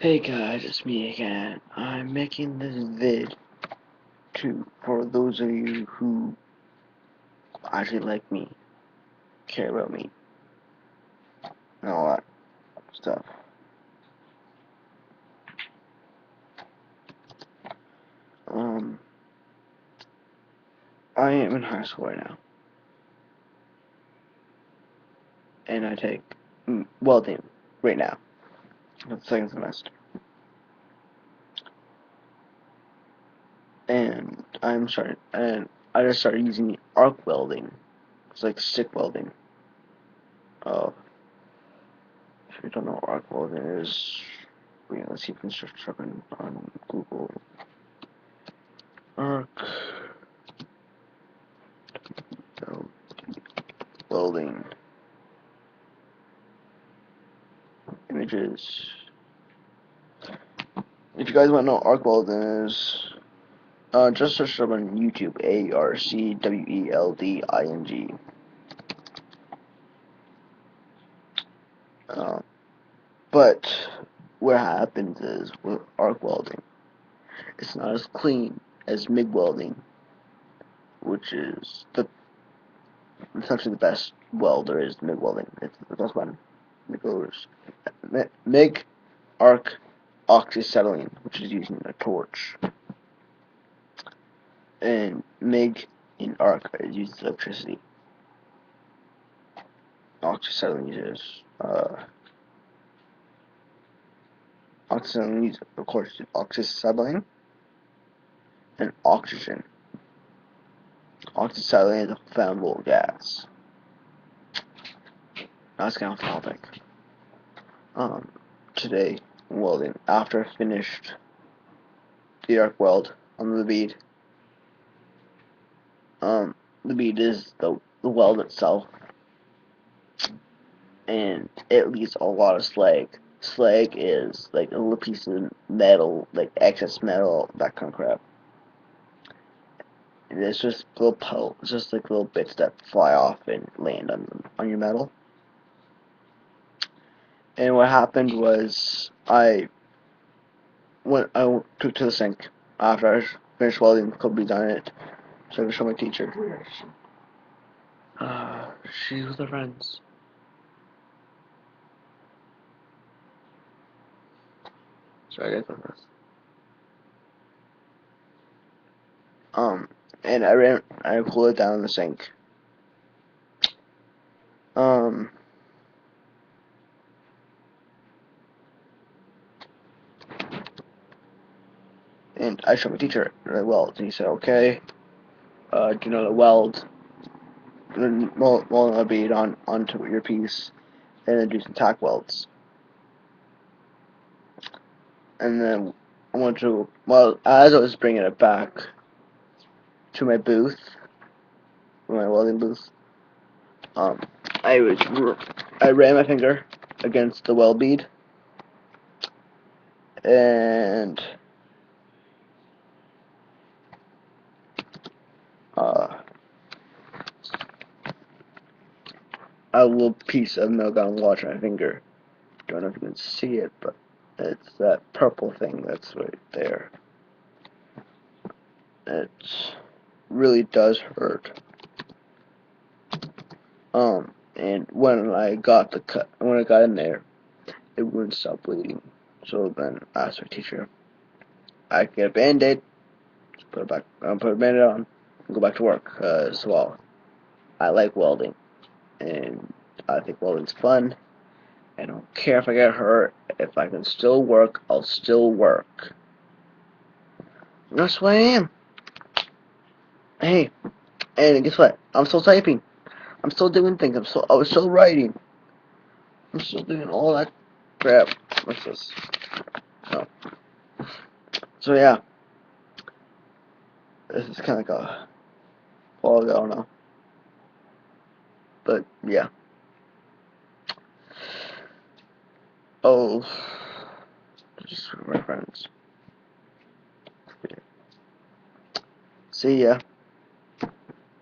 Hey guys, it's me again. I'm making this vid for those of you who actually like me, care about me, and all that stuff. Um, I am in high school right now, and I take welding right now. For the second semester, and I just started using arc welding. It's like stick welding. Uh, if you don't know what arc welding is, let's see if we can search up on Google. Arc welding images. If you guys want to know what arc welding is, just search up on YouTube. ARCWELDING. Uh, but what happens is with arc welding, it's not as clean as MIG welding, which is essentially the best weld there is. MIG welding. It's the best one. MIG arc oxyacetylene, which is using a torch, and MIG in arc uses electricity. Oxyacetylene uses oxyacetylene uses, of course, oxyacetylene and oxygen. Oxyacetylene is a flammable gas. That's kind of topic. Today, welding. After I finished the arc weld on the bead, the bead is the weld itself, and it leaves a lot of slag. Slag is like a little piece of metal, like excess metal, that kind of crap. And it's just it's just like little bits that fly off and land on your metal. And what happened was I took to the sink after I finished welding a couple beads on it, so I could show my teacher. She's with her friends. Sorry, I got this. Um, and I pulled it down in the sink. Um, and I showed my teacher that I weld, and he said, "Okay, do you know the weld? Mold a bead onto your piece, and then do some tack welds." And then I went to, well, as I was bringing it back to my booth, my welding booth, um, I was I ran my finger against the weld bead, and uh, a little piece of milk got lodged on my finger. Don't know if you can see it, but it's that purple thing that's right there. It really does hurt. And when I got when I got in there, it wouldn't stop bleeding. So then I asked my teacher, I could get a band-aid, put it back, put a band-aid on, and go back to work. Well, I like welding, and I think welding's fun. I don't care if I get hurt. If I can still work, I'll still work. And that's what I am. Hey, and guess what? I'm still typing. I'm still doing things. I was still writing. I'm still doing all that crap. What's this? Oh. So yeah, this is kind of like a while ago now. But yeah. Oh, just my friends. See ya.